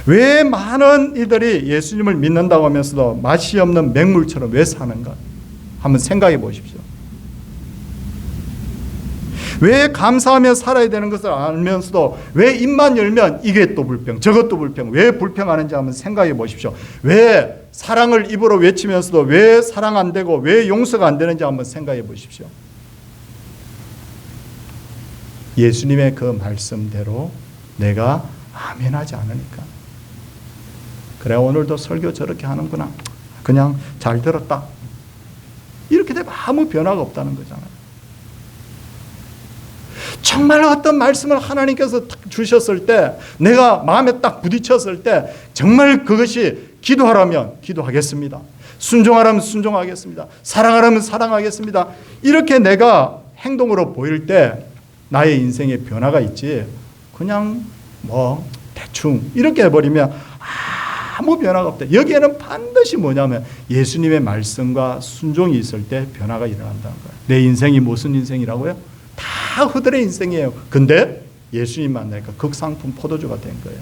왜 많은 이들이 예수님을 믿는다고 하면서도 맛이 없는 맹물처럼 왜 사는가? 한번 생각해 보십시오. 왜 감사하며 살아야 되는 것을 알면서도 왜 입만 열면 이게 또 불평, 저것도 불평, 왜 불평하는지 한번 생각해 보십시오. 왜 사랑을 입으로 외치면서도 왜 사랑 안 되고 왜 용서가 안 되는지 한번 생각해 보십시오. 예수님의 그 말씀대로 내가 아멘하지 않으니까. 그래 오늘도 설교 저렇게 하는구나. 그냥 잘 들었다. 이렇게 되면 아무 변화가 없다는 거잖아요. 정말 어떤 말씀을 하나님께서 주셨을 때 내가 마음에 딱 부딪혔을 때 정말 그것이 기도하라면 기도하겠습니다. 순종하라면 순종하겠습니다. 사랑하라면 사랑하겠습니다. 이렇게 내가 행동으로 보일 때 나의 인생에 변화가 있지 그냥 뭐 대충 이렇게 해버리면 아무 변화가 없다. 여기에는 반드시 뭐냐면 예수님의 말씀과 순종이 있을 때 변화가 일어난다는 거예요. 내 인생이 무슨 인생이라고요? 다 그들의 인생이에요. 근데 예수님 만나니까 극상품 포도주가 된 거예요.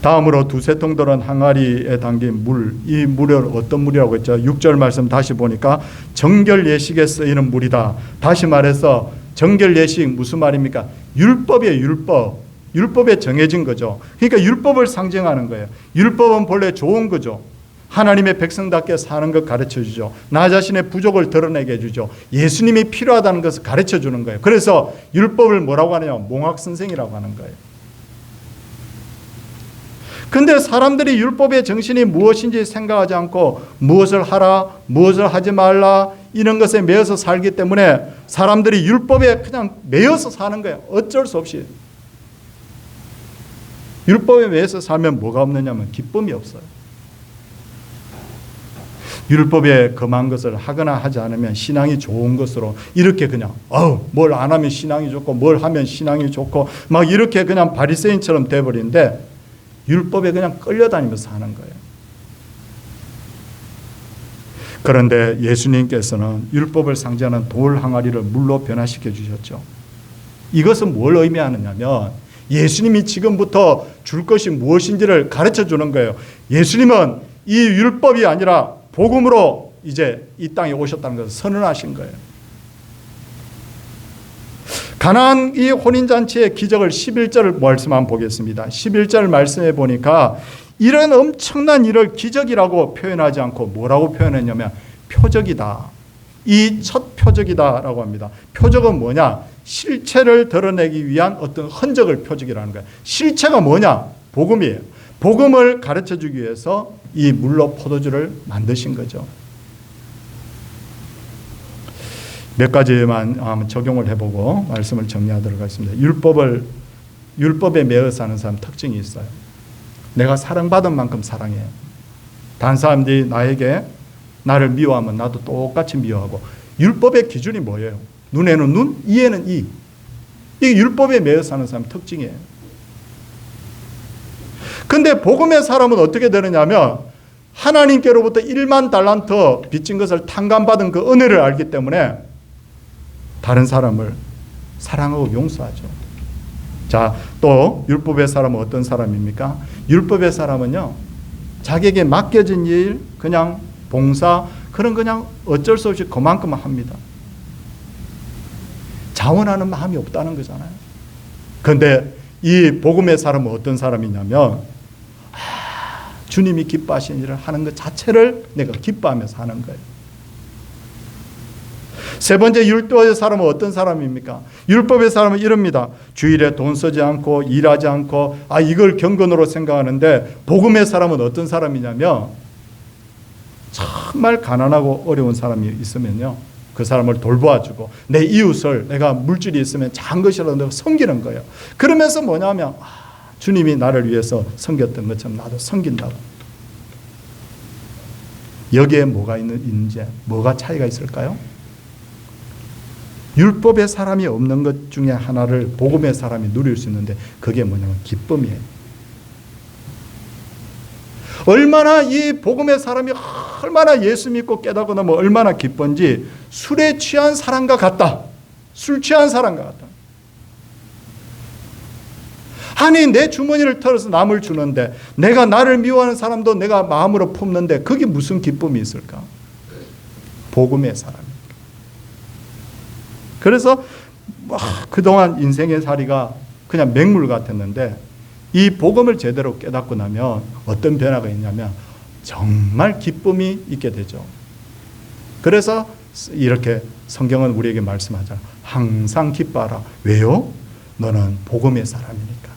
다음으로 두세 통 들은 항아리에 담긴 물, 이 물을 어떤 물이라고 했죠? 6절 말씀 다시 보니까 정결 예식에 쓰이는 물이다. 다시 말해서 정결 예식 무슨 말입니까? 율법이에요. 율법. 율법에 정해진 거죠. 그러니까 율법을 상징하는 거예요. 율법은 본래 좋은 거죠. 하나님의 백성답게 사는 것 가르쳐주죠. 나 자신의 부족을 드러내게 해주죠. 예수님이 필요하다는 것을 가르쳐주는 거예요. 그래서 율법을 뭐라고 하냐면 몽학선생이라고 하는 거예요. 근데 사람들이 율법의 정신이 무엇인지 생각하지 않고 무엇을 하라, 무엇을 하지 말라 이런 것에 매여서 살기 때문에 사람들이 율법에 그냥 매여서 사는 거예요. 어쩔 수 없이. 율법에 매여서 살면 뭐가 없느냐면 기쁨이 없어요. 율법에 금한 것을 하거나 하지 않으면 신앙이 좋은 것으로 이렇게 그냥 뭘 안 하면 신앙이 좋고 뭘 하면 신앙이 좋고 막 이렇게 그냥 바리새인처럼 돼버리는데 율법에 그냥 끌려다니면서 사는 거예요. 그런데 예수님께서는 율법을 상징하는 돌 항아리를 물로 변화시켜 주셨죠. 이것은 뭘 의미하느냐면 예수님이 지금부터 줄 것이 무엇인지를 가르쳐 주는 거예요. 예수님은 이 율법이 아니라 복음으로 이제 이 땅에 오셨다는 것을 선언하신 거예요. 가나안 이 혼인잔치의 기적을 11절 말씀 한번 보겠습니다. 11절 말씀해 보니까 이런 엄청난 일을 기적이라고 표현하지 않고 뭐라고 표현했냐면 표적이다. 이 첫 표적이다라고 합니다. 표적은 뭐냐? 실체를 드러내기 위한 어떤 흔적을 표적이라는 거예요. 실체가 뭐냐? 복음이에요. 복음을 가르쳐주기 위해서 이 물로 포도주를 만드신 거죠. 몇 가지만 한번 적용을 해보고 말씀을 정리하도록 하겠습니다. 율법에 매여 사는 사람 특징이 있어요. 내가 사랑받은 만큼 사랑해요. 다른 사람들이 나를 미워하면 나도 똑같이 미워하고. 율법의 기준이 뭐예요? 눈에는 눈, 이에는 이. 이게 율법에 매여 사는 사람 특징이에요. 근데 복음의 사람은 어떻게 되느냐면 하나님께로부터 1만 달란트 빚진 것을 탕감받은 그 은혜를 알기 때문에 다른 사람을 사랑하고 용서하죠. 자, 또 율법의 사람은 어떤 사람입니까? 율법의 사람은요, 자기에게 맡겨진 일, 그냥 봉사, 그냥 어쩔 수 없이 그만큼만 합니다. 자원하는 마음이 없다는 거잖아요. 그런데 이 복음의 사람은 어떤 사람이냐면 주님이 기뻐하시는 일을 하는 것 자체를 내가 기뻐하면서 하는 거예요. 세 번째, 율법의 사람은 어떤 사람입니까? 율법의 사람은 이럽니다. 주일에 돈 쓰지 않고 일하지 않고 이걸 경건으로 생각하는데, 복음의 사람은 어떤 사람이냐면 정말 가난하고 어려운 사람이 있으면요, 그 사람을 돌보아주고 내 이웃을 내가 물질이 있으면 작은 것이라도 내가 섬기는 거예요. 그러면서 뭐냐면 주님이 나를 위해서 섬겼던 것처럼 나도 섬긴다고. 여기에 뭐가 있는지, 뭐가 차이가 있을까요? 율법의 사람이 없는 것 중에 하나를 복음의 사람이 누릴 수 있는데, 그게 뭐냐면 기쁨이에요. 얼마나 이 복음의 사람이 얼마나 예수 믿고 깨닫고 나면 얼마나 기쁜지, 술에 취한 사람과 같다. 술 취한 사람과 같다. 아니, 내 주머니를 털어서 남을 주는데, 내가 나를 미워하는 사람도 내가 마음으로 품는데 그게 무슨 기쁨이 있을까? 복음의 사람. 그래서 그동안 인생의 살이가 그냥 맹물 같았는데, 이 복음을 제대로 깨닫고 나면 어떤 변화가 있냐면 정말 기쁨이 있게 되죠. 그래서 이렇게 성경은 우리에게 말씀하잖아요. 항상 기뻐하라. 왜요? 너는 복음의 사람이니까.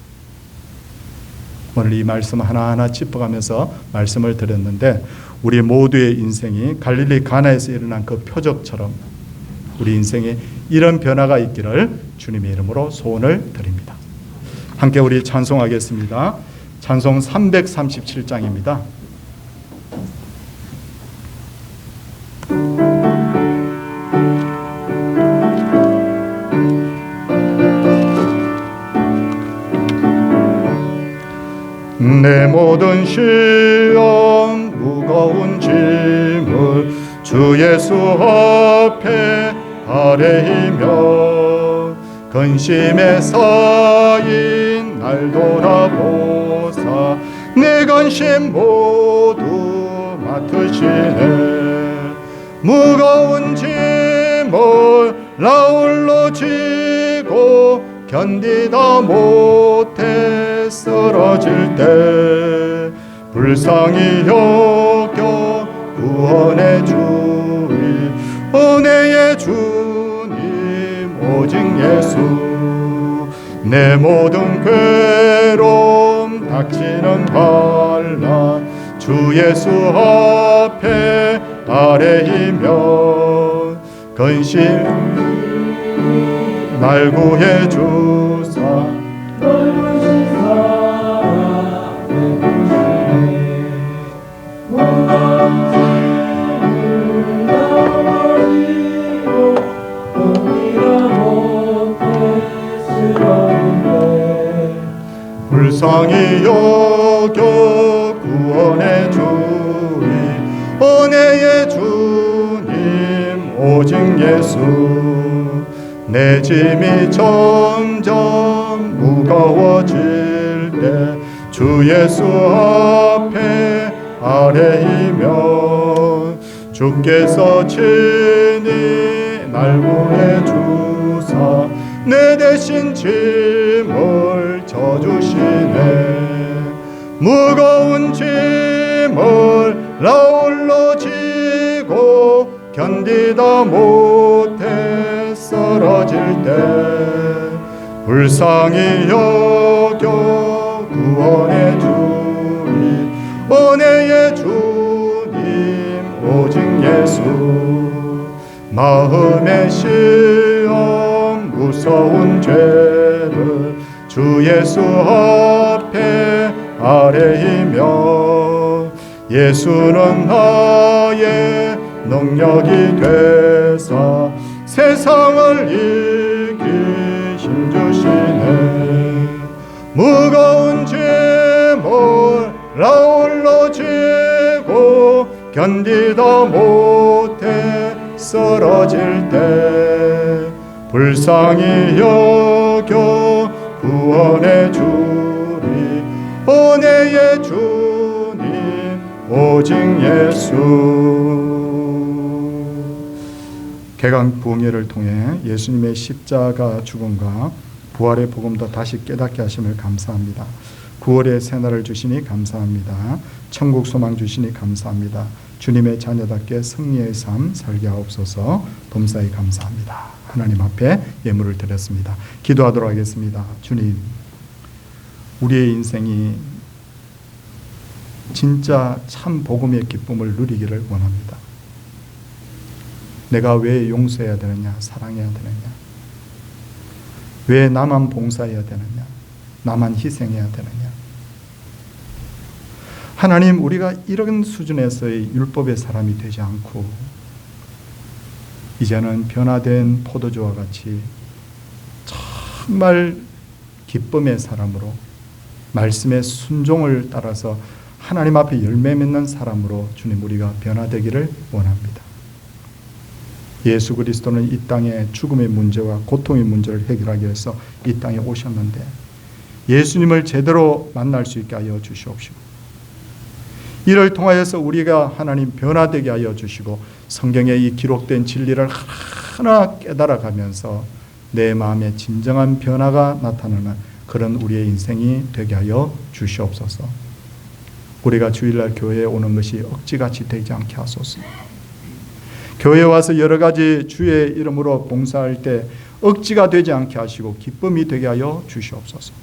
오늘 이 말씀 하나하나 짚어가면서 말씀을 드렸는데, 우리 모두의 인생이 갈릴리 가나에서 일어난 그 표적처럼 우리 인생에 이런 변화가 있기를 주님의 이름으로 소원을 드립니다. 함께 우리 찬송하겠습니다. 찬송 337장입니다. 내 모든 시험 무거운 짐을 주 예수 앞에 아뢰이며, 근심에 쌓인 날 돌아보사 내 근심 모두 맡으시네. 무거운 짐을 나 홀로 지고 견디다 못해 쓰러질 때, 불쌍히 여겨 구원해 주리 은혜의 주님 오직 예수. 내 모든 괴로움 닥치는 환난 주 예수 앞에 아뢰이며, 근심 날 구해 주사 불쌍히 여겨 구원해 주리 은혜의 주님 오직 예수. 내 짐이 점점 무거워질 때 주 예수 앞에 아뢰이며, 주께서 친히 날 구해 주사 내 대신 짐을 져주시네. 무거운 짐을 나 홀로 지고 견디다 못해 쓰러질 때 불쌍히 여겨 구원해 주니 은혜의 주님 오직 예수. 마음의 시험 무서운 죄를 주 예수 앞에 아뢰이며 예수는 나의 능력이 되사 세상을 이기 힘주시네. 무거운 짐을 나 홀로 지고 견디다 못해 쓰러질 때 불쌍히 여겨 구원해 주리 은혜의 주님 오직 예수. 개강 부흥회를 통해 예수님의 십자가 죽음과 부활의 복음도 다시 깨닫게 하심을 감사합니다. 9월의 새날을 주시니 감사합니다. 천국 소망 주시니 감사합니다. 주님의 자녀답게 승리의 삶 살게 하옵소서. 범사에 감사합니다. 하나님 앞에 예물을 드렸습니다. 기도하도록 하겠습니다. 주님, 우리의 인생이 진짜 참 복음의 기쁨을 누리기를 원합니다. 내가 왜 용서해야 되느냐, 사랑해야 되느냐, 왜 나만 봉사해야 되느냐, 나만 희생해야 되느냐. 하나님, 우리가 이런 수준에서의 율법의 사람이 되지 않고 이제는 변화된 포도주와 같이 정말 기쁨의 사람으로 말씀의 순종을 따라서 하나님 앞에 열매 맺는 사람으로 주님 우리가 변화되기를 원합니다. 예수 그리스도는 이 땅의 죽음의 문제와 고통의 문제를 해결하기 위해서 이 땅에 오셨는데 예수님을 제대로 만날 수 있게 하여 주시옵시고 이를 통하여서 우리가 하나님 변화되게 하여 주시고 성경에 이 기록된 진리를 하나하나 깨달아가면서 내 마음에 진정한 변화가 나타나는 그런 우리의 인생이 되게 하여 주시옵소서. 우리가 주일날 교회에 오는 것이 억지같이 되지 않게 하소서. 교회에 와서 여러 가지 주의 이름으로 봉사할 때 억지가 되지 않게 하시고 기쁨이 되게 하여 주시옵소서.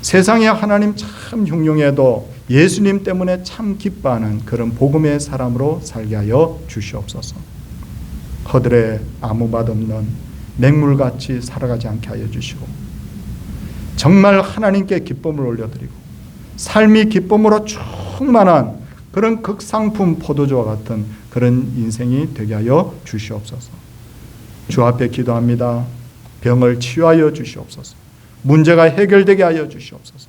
세상에 하나님 참 흉흉해도 예수님 때문에 참 기뻐하는 그런 복음의 사람으로 살게 하여 주시옵소서. 허들에 아무 맛없는 맹물같이 살아가지 않게 하여 주시고 정말 하나님께 기쁨을 올려드리고 삶이 기쁨으로 충만한 그런 극상품 포도주와 같은 그런 인생이 되게 하여 주시옵소서. 주 앞에 기도합니다. 병을 치유하여 주시옵소서. 문제가 해결되게 하여 주시옵소서.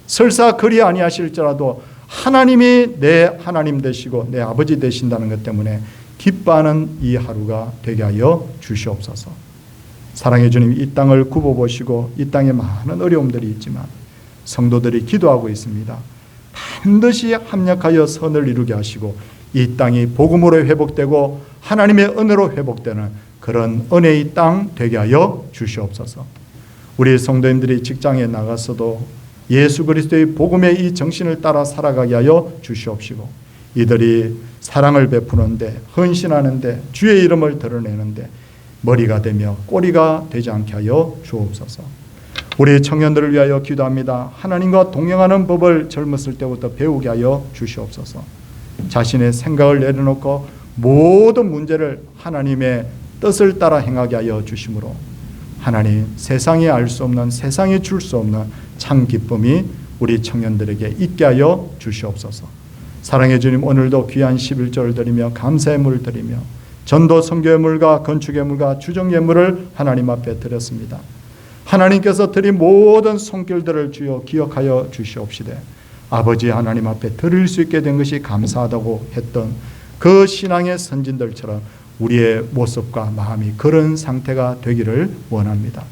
설사 그리 아니하실지라도 하나님이 내 하나님 되시고 내 아버지 되신다는 것 때문에 기뻐하는 이 하루가 되게 하여 주시옵소서. 사랑의 주님, 이 땅을 굽어보시고 이 땅에 많은 어려움들이 있지만 성도들이 기도하고 있습니다. 반드시 합력하여 선을 이루게 하시고 이 땅이 복음으로 회복되고 하나님의 은혜로 회복되는 그런 은혜의 땅 되게 하여 주시옵소서. 우리 성도님들이 직장에 나가서도 예수 그리스도의 복음의 이 정신을 따라 살아가게 하여 주시옵시고 이들이 사랑을 베푸는데 헌신하는데 주의 이름을 드러내는데 머리가 되며 꼬리가 되지 않게 하여 주옵소서. 우리 청년들을 위하여 기도합니다. 하나님과 동행하는 법을 젊었을 때부터 배우게 하여 주시옵소서. 자신의 생각을 내려놓고 모든 문제를 하나님의 뜻을 따라 행하게 하여 주심으로 하나님 세상이 알 수 없는 세상이 줄 수 없는 참 기쁨이 우리 청년들에게 있게 하여 주시옵소서. 사랑의 주님, 오늘도 귀한 11조를 드리며 감사의 물을 드리며 전도 선교의 물과 건축의 물과 주정 예물을 하나님 앞에 드렸습니다. 하나님께서 드린 모든 손길들을 주여 기억하여 주시옵시되 아버지 하나님 앞에 드릴 수 있게 된 것이 감사하다고 했던 그 신앙의 선진들처럼 우리의 모습과 마음이 그런 상태가 되기를 원합니다.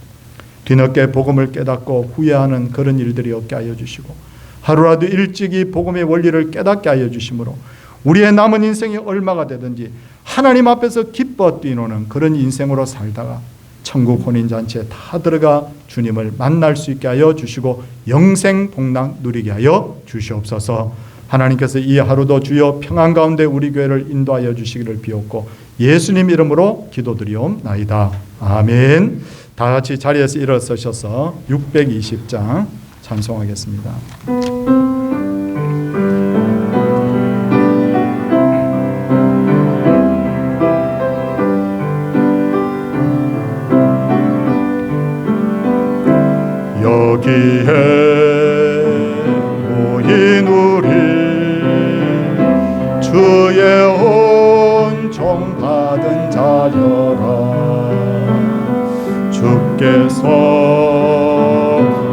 뒤늦게 복음을 깨닫고 후회하는 그런 일들이 없게 하여 주시고 하루라도 일찍이 복음의 원리를 깨닫게 하여 주심으로 우리의 남은 인생이 얼마가 되든지 하나님 앞에서 기뻐 뛰노는 그런 인생으로 살다가 천국 혼인잔치에 다 들어가 주님을 만날 수 있게 하여 주시고 영생 복락 누리게 하여 주시옵소서. 하나님께서 이 하루도 주여 평안 가운데 우리 교회를 인도하여 주시기를 비옵고 예수님 이름으로 기도드리옵나이다. 아멘. 다 같이 자리에서 일어서셔서 620장 찬송하겠습니다. 여기에 모인 우리 주의 온종 받은 자여라. 주께서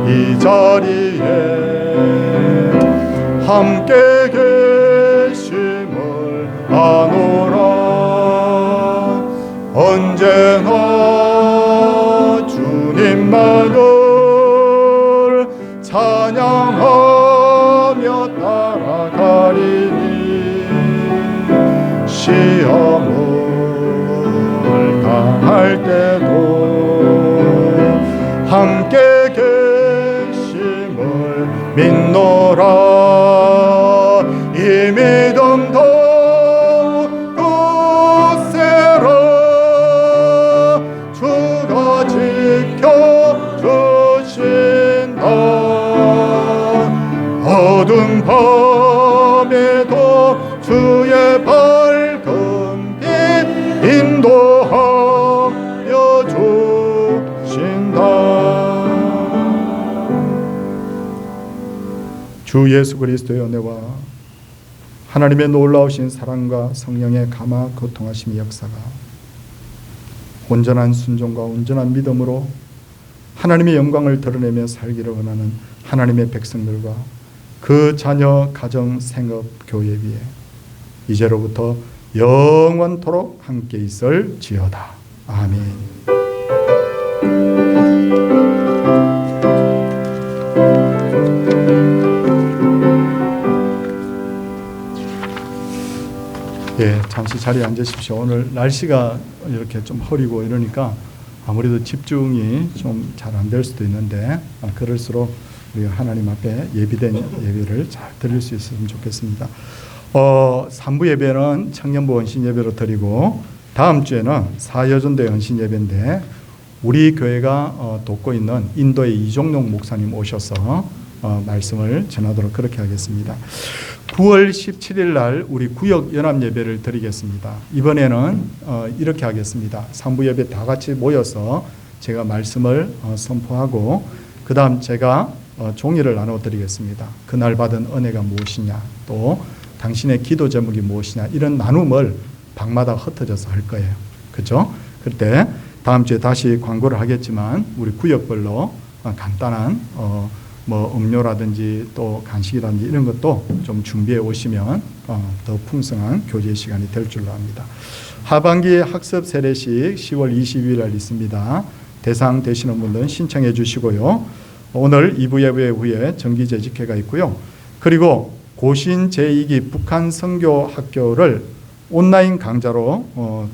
이 자리에 함께 계심을 아노라. 언제나 주님만을 찬양하며 따라가리니 시험을 당할 때도 함께 계심을 믿노라. 이 믿음 더욱 굳세라. 주가 지켜주신다. 어두운 밤에도 주의 밝은 빛 인도하여 주신다. 주 예수 그리스도의 은혜와 하나님의 놀라우신 사랑과 성령의 감화 교통하심의 역사가 온전한 순종과 온전한 믿음으로 하나님의 영광을 드러내며 살기를 원하는 하나님의 백성들과 그 자녀, 가정, 생업, 교회 위에 이제로부터 영원토록 함께 있을지어다. 아멘. 예, 잠시 자리에 앉으십시오. 오늘 날씨가 이렇게 좀 흐리고 이러니까 아무래도 집중이 좀 잘 안 될 수도 있는데 그럴수록 우리가 하나님 앞에 예비된 예배를 잘 드릴 수 있으면 좋겠습니다. 3부 예배는 청년부 헌신 예배로 드리고 다음 주에는 사여전도의 헌신 예배인데 우리 교회가 돕고 있는 인도의 이종용 목사님 오셔서 말씀을 전하도록 그렇게 하겠습니다. 9월 17일 날 우리 구역 연합 예배를 드리겠습니다. 이번에는 이렇게 하겠습니다. 3부 예배 다 같이 모여서 제가 말씀을 선포하고 그 다음 제가 종이를 나눠드리겠습니다. 그날 받은 은혜가 무엇이냐, 또 당신의 기도 제목이 무엇이냐, 이런 나눔을 방마다 흩어져서 할 거예요. 그렇죠? 그때 다음 주에 다시 광고를 하겠지만 우리 구역별로 간단한 음료라든지 또 간식이라든지 이런 것도 좀 준비해 오시면 더 풍성한 교제 시간이 될 줄로 압니다. 하반기 학습 세례식 10월 22일 날 있습니다. 대상 되시는 분들은 신청해 주시고요. 오늘 2부 예배 후에 정기재직회가 있고요. 그리고 고신 제2기 북한 선교학교를 온라인 강좌로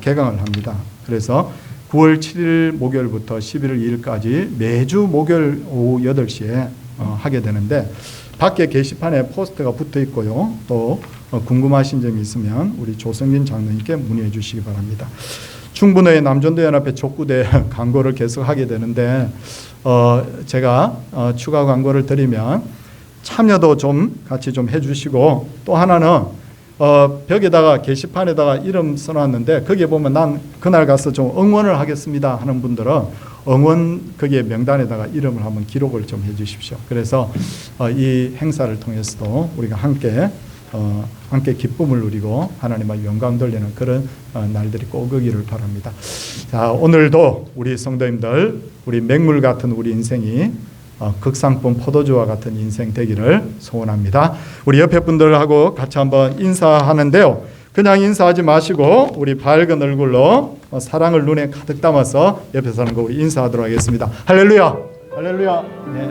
개강을 합니다. 그래서 9월 7일 목요일부터 11월 2일까지 매주 목요일 오후 8시에 하게 되는데 밖에 게시판에 포스터가 붙어 있고요. 또 궁금하신 점이 있으면 우리 조성진 장로님께 문의해 주시기 바랍니다. 충북의 남전도연합회 족구대 광고를 계속 하게 되는데 제가 추가 광고를 드리면 참여도 좀 같이 좀 해주시고 또 하나는 벽에다가 게시판에다가 이름 써놨는데 거기에 보면 난 그날 가서 좀 응원을 하겠습니다 하는 분들은 응원 거기에 명단에다가 이름을 한번 기록을 좀 해주십시오. 그래서 이 행사를 통해서도 우리가 함께 기쁨을 누리고 하나님의 영광 돌리는 그런 날들이 꼭 오기를 바랍니다. 자, 오늘도 우리 성도님들 우리 맹물 같은 우리 인생이 극상품 포도주와 같은 인생 되기를 소원합니다. 우리 옆에 분들하고 같이 한번 인사하는데요. 그냥 인사하지 마시고 우리 밝은 얼굴로 사랑을 눈에 가득 담아서 옆에 사는 거 우리 인사하도록 하겠습니다. 할렐루야, 할렐루야. 네.